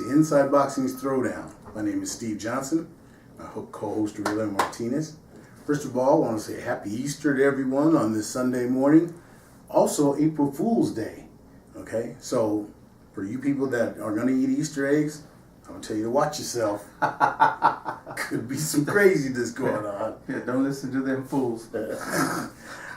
to Inside Boxing's Throwdown. My name is Steve Johnson. My co-host Aurelia Martinez. First of all, I want to say Happy Easter to everyone on this Sunday morning. Also, April Fool's Day. Okay, so for you people that are going to eat Easter eggs, I'm going to tell you to watch yourself. Could be some craziness going on. Yeah, don't listen to them fools.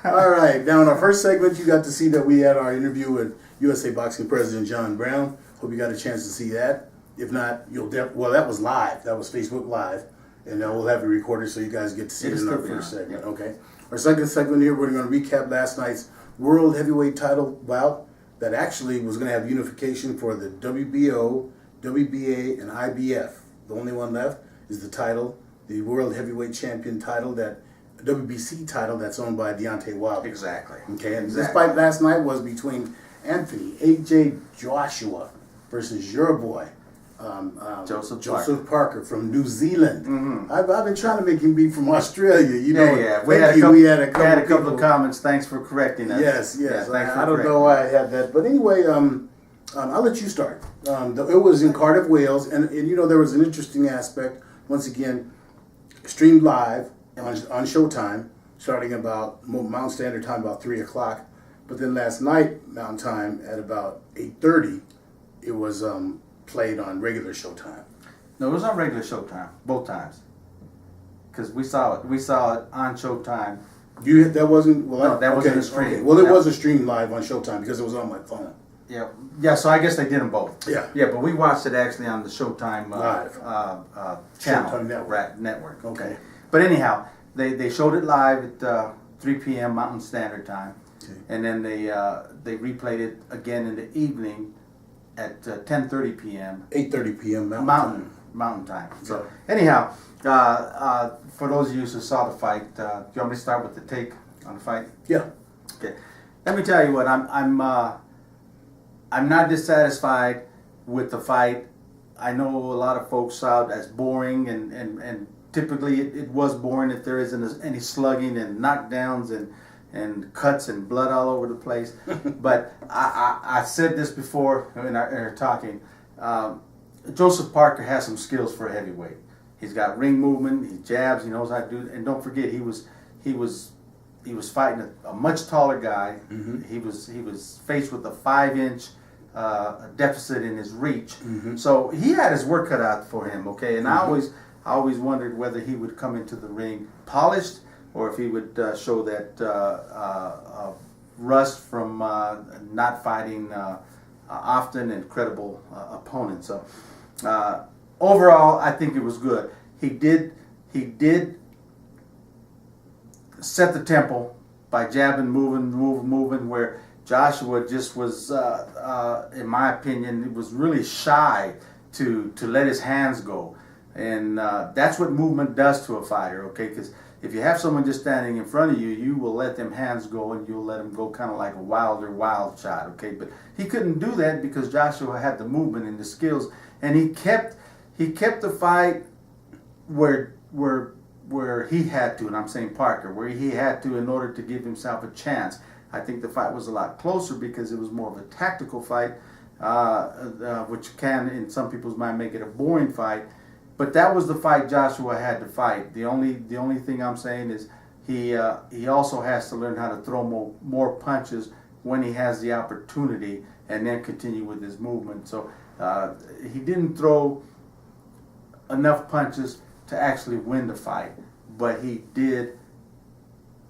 All right, now in our first segment, you got to see that we had our interview with USA Boxing President John Brown. Hope you got a chance to see that. If not, you'll well, that was live. That was Facebook Live. And now we'll have it recorded so you guys get to see it in our first segment. Yeah. Okay. Our second segment here, we're going to recap last night's World Heavyweight title bout that actually was going to have unification for the WBO, WBA, and IBF. The only one left is the title, the World Heavyweight Champion title, that WBC title that's owned by Deontay Wilder. Exactly. Okay, and this fight last night was between Anthony A.J. Joshua versus your boy, Joseph Parker from New Zealand. Mm-hmm. I've been trying to make him be from Australia. You know, yeah. We had a couple of comments. Thanks for correcting us. Yes. Yeah, I don't know why I had that, but anyway, I'll let you start. It was in Cardiff, Wales, and you know there was an interesting aspect. Once again, streamed live on Showtime, starting about Mountain Standard Time about 3 o'clock. But then last night, Mountain Time at about 8:30, it was played on regular Showtime. No, it was on regular Showtime both times. Because we saw it. We saw it on Showtime. That wasn't wasn't a stream. Okay. Well, it was a stream live on Showtime because it was on my phone. Yeah. So I guess they did them both. Yeah. But we watched it actually on the Showtime live channel, Showtime network. Okay. But anyhow, they showed it live at 3 p.m. Mountain Standard Time, and then they replayed it again in the evening at 10:30 p.m. 8:30 p.m. Mountain Time. So anyhow, for those of you who saw the fight, do you want me to start with the take on the fight? Yeah. Okay. Let me tell you what I'm not dissatisfied with the fight. I know a lot of folks saw it as boring, and typically it was boring if there isn't any slugging and knockdowns and cuts and blood all over the place. But I said this before in our talking. Joseph Parker has some skills for a heavyweight. He's got ring movement, he jabs, he knows how to do it. And don't forget, he was fighting a much taller guy. Mm-hmm. He was faced with a 5-inch deficit in his reach. Mm-hmm. So he had his work cut out for him. Okay, and I always wondered whether he would come into the ring polished, or if he would show that rust from not fighting often and credible opponents. So overall, I think it was good. He did set the tempo by jabbing, moving, where Joshua just was, in my opinion, it was really shy to let his hands go. And that's what movement does to a fighter, okay? Because if you have someone just standing in front of you, you will let them hands go, and you'll let them go kind of like a wild shot, okay? But he couldn't do that because Joshua had the movement and the skills, and he kept the fight where he had to, and I'm saying Parker, where he had to in order to give himself a chance. I think the fight was a lot closer because it was more of a tactical fight, which can, in some people's mind, make it a boring fight. But that was the fight Joshua had to fight. The only thing I'm saying is he also has to learn how to throw more punches when he has the opportunity, and then continue with his movement. So he didn't throw enough punches to actually win the fight, but he did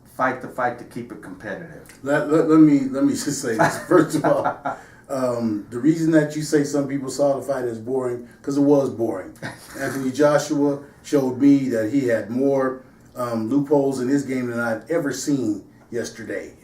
fight the fight to keep it competitive. Let me just say this. First of all, the reason that you say some people saw the fight as boring, because it was boring. Anthony Joshua showed me that he had more loopholes in his game than I'd ever seen yesterday.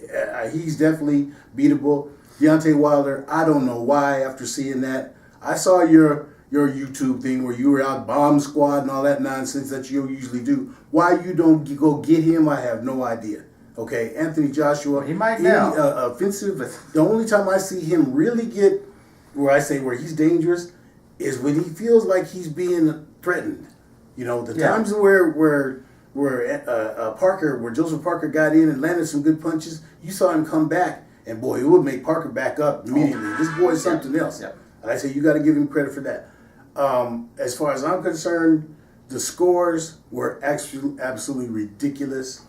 He's definitely beatable. Deontay Wilder, I don't know why after seeing that. I saw your YouTube thing where you were out bomb squad and all that nonsense that you usually do. Why you don't go get him, I have no idea. Okay, Anthony Joshua, he might now. Offensive. The only time I see him really get where he's dangerous is when he feels like he's being threatened. You know, the times where Joseph Parker got in and landed some good punches, you saw him come back, and boy, it would make Parker back up immediately. This boy is something else. Yeah. I say you got to give him credit for that. As far as I'm concerned, the scores were actually absolutely ridiculous.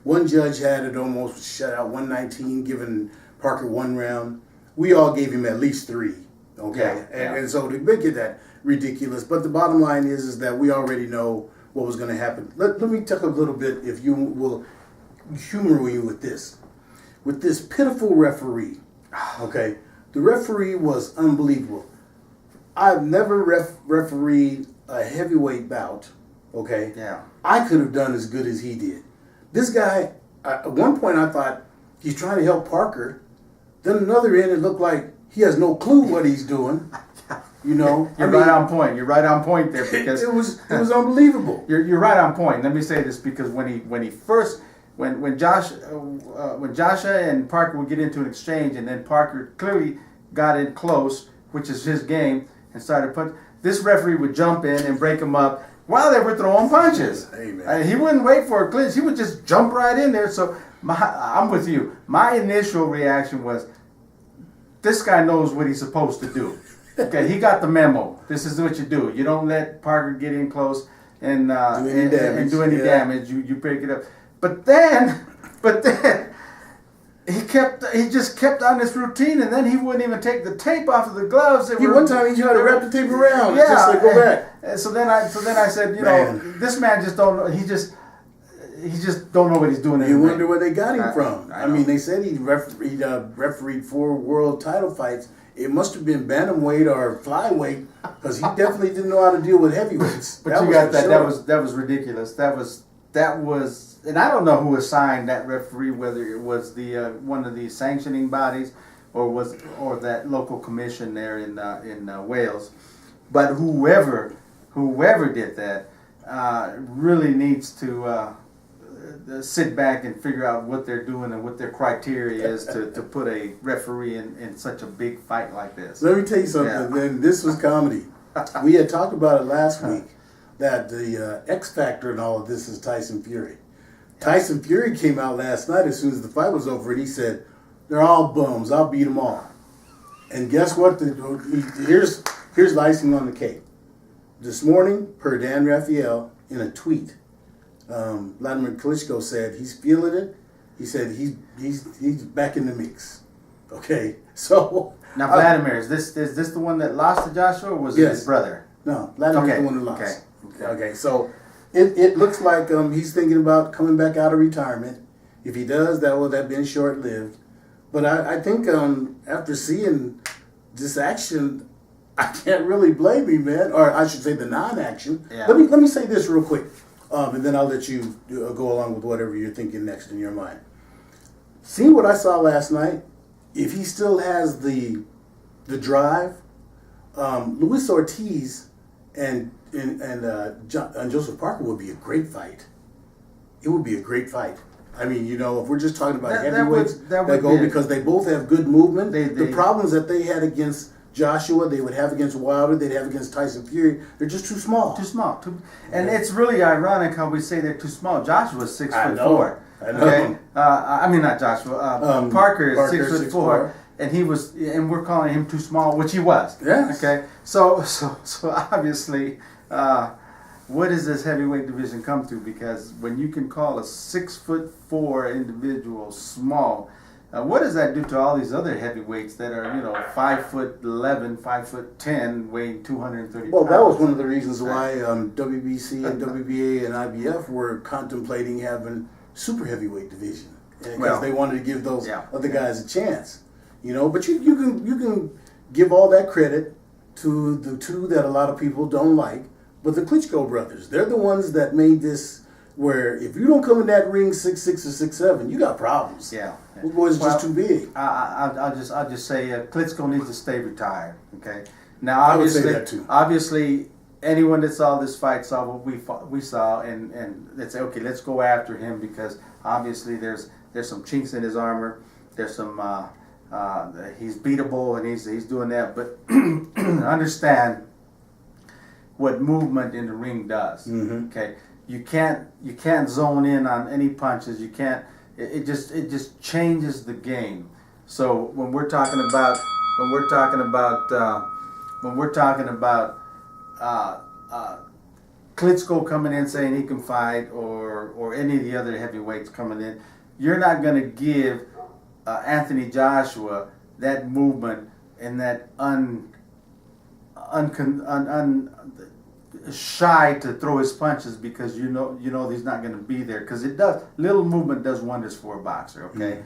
One judge had it almost shut out 119, giving Parker 1 round. We all gave him at least 3. Okay, and so to make it that ridiculous. But the bottom line is that we already know what was going to happen. Let me talk a little bit, if you will, humor you with this. With this pitiful referee, okay, the referee was unbelievable. I've never refereed a heavyweight bout, okay? Yeah. I could have done as good as he did. This guy, at one point I thought he's trying to help Parker. Then another end, it looked like he has no clue what he's doing. You know, You're right on point. You're right on point there because it was unbelievable. You're right on point. Let me say this because when Joshua and Parker would get into an exchange and then Parker clearly got in close, which is his game, and started put this referee would jump in and break him up while they were throwing punches. Hey, man. He wouldn't wait for a clinch. He would just jump right in there. So I'm with you. My initial reaction was, this guy knows what he's supposed to do. Okay, he got the memo. This is what you do. You don't let Parker get in close and do any damage. You break it up. But then he just kept on this routine, and then he wouldn't even take the tape off of the gloves. One time he tried to wrap the tape around. Yeah, just like, go back. And so then I said, this man just don't know. He just don't know what he's doing. You wonder where they got him from. I mean, they said he refereed 4 world title fights. It must have been bantamweight or flyweight because he definitely didn't know how to deal with heavyweights. But you got that. Sure. That was ridiculous. That was, and I don't know who assigned that referee, whether it was the one of the sanctioning bodies or that local commission there in Wales. But whoever did that really needs to sit back and figure out what they're doing and what their criteria is to put a referee in such a big fight like this. Let me tell you something. Yeah. Then this was comedy. We had talked about it last week that the X factor in all of this is Tyson Fury. Tyson Fury came out last night as soon as the fight was over, and he said, "They're all bums. I'll beat them all." And guess what? Here's the icing on the cake. This morning, per Dan Raphael, in a tweet, Vladimir Klitschko said he's feeling it. He said he's back in the mix. Okay, so now Vladimir, is this the one that lost to Joshua, or was it his brother? No, Vladimir's the one who lost. Okay. So it looks like he's thinking about coming back out of retirement. If he does, that would have been short lived. But I think after seeing this action, I can't really blame him, man. Or I should say the non-action. Yeah. Let me say this real quick. And then I'll let you go along with whatever you're thinking next in your mind. Seeing what I saw last night, if he still has the drive, Luis Ortiz and Joseph Parker would be a great fight. It would be a great fight. I mean, if we're just talking about heavyweights that go because they both have good movement. The problems that they had against Joshua, they would have against Wilder, they'd have against Tyson Fury. They're just too small. And it's really ironic how we say they're too small. Joshua's 6'4". I know. Okay? I mean, not Joshua. Parker is 6'4", and we're calling him too small, which he was. Yes. Okay. So obviously, what does this heavyweight division come to? Because when you can call a 6'4" individual small, what does that do to all these other heavyweights that are, 5'11", 5'10", weighing 230 pounds? Well, that was one of the reasons why WBC and WBA and IBF were contemplating having super heavyweight division because they wanted to give those other guys a chance, But you can give all that credit to the two that a lot of people don't like, but the Klitschko brothers. They're the ones that made this. Where if you don't come in that ring 6'6" or 6'7", you got problems. Yeah. Those boys are just too big. I'll just say Klitschko needs to stay retired. Okay. Now I would say that too. Obviously, anyone that saw this fight saw what we saw, and let's say, okay, let's go after him because obviously there's some chinks in his armor. There's some he's beatable and he's doing that, but understand what movement in the ring does. Mm-hmm. Okay. You can't zone in on any punches. You can't. It just changes the game. So when we're talking about Klitschko coming in saying he can fight, or any of the other heavyweights coming in, you're not going to give Anthony Joshua that movement and that shy to throw his punches, because you know he's not going to be there, because little movement does wonders for a boxer. Okay.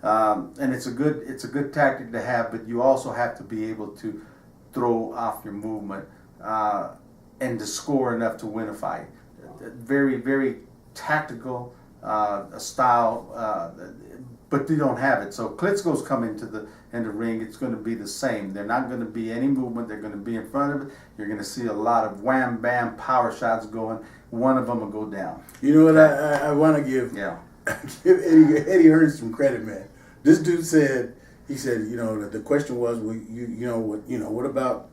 And it's a good tactic to have, but you also have to be able to throw off your movement and to score enough to win a fight. Very, very tactical style, but they don't have it. So Klitschko's coming in the ring. It's going to be the same. They're not going to be any movement. They're going to be in front of it. You're going to see a lot of wham bam power shots going. One of them will go down. You know what I want to give? Yeah. Give Eddie Hearn some credit, man. This dude said, the question was, well, what about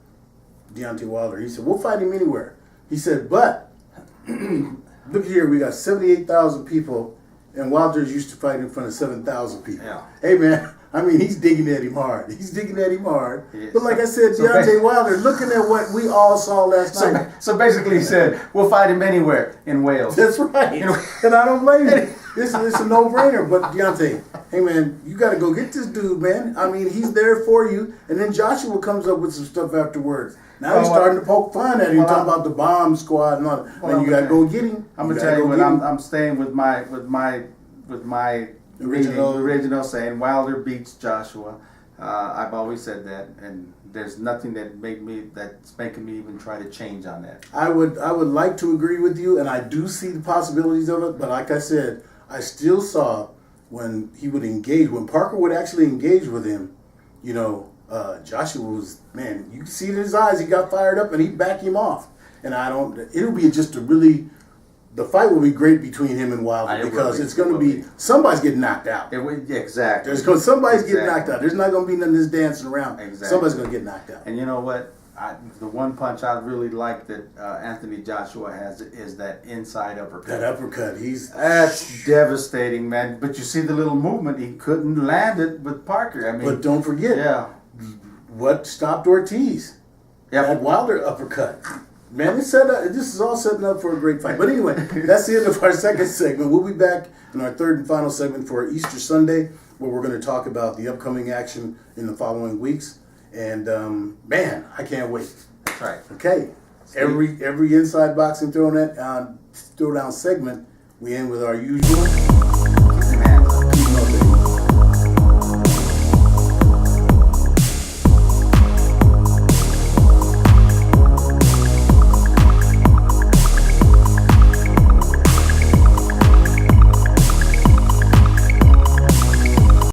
Deontay Wilder? He said, we'll fight him anywhere. He said, but look here, we got 78,000 people, and Wilder's used to fight in front of 7,000 people. Yeah. Hey, man, I mean, he's digging at him hard. Yes. But like I said, Deontay Wilder, looking at what we all saw last night. So basically he said, we'll fight him anywhere in Wales. That's right. And I don't blame him. It's a no-brainer. But Deontay, hey, man, you got to go get this dude, man. I mean, he's there for you. And then Joshua comes up with some stuff afterwards. Now he's starting to poke fun at him, talking about the bomb squad and all that. Man, you got to go get him. I'm gonna tell you what. I'm staying with my original saying. Wilder beats Joshua. I've always said that, and there's nothing that's making me even try to change on that. I would like to agree with you, and I do see the possibilities of it. But like I said, I still saw when he would engage, when Parker would actually engage with him, Joshua was, man, you can see it in his eyes, he got fired up and he backed him off. And it'll be the fight will be great between him and Wilder, because it's going to be, somebody's getting knocked out. Exactly. Somebody's getting knocked out. There's not going to be none of this dancing around. Exactly. Somebody's going to get knocked out. And you know what? The one punch I really like that Anthony Joshua has is that inside uppercut. That uppercut, that's devastating, man. But you see the little movement, he couldn't land it with Parker. I mean, but don't forget, what stopped Ortiz? That Wilder uppercut. Man, this is all setting up for a great fight. But anyway, that's the end of our second segment. We'll be back in our third and final segment for Easter Sunday, where we're going to talk about the upcoming action in the following weeks. And man, I can't wait. That's right. Okay. Every Inside Boxing Throwdown segment, we end with our usual. Man.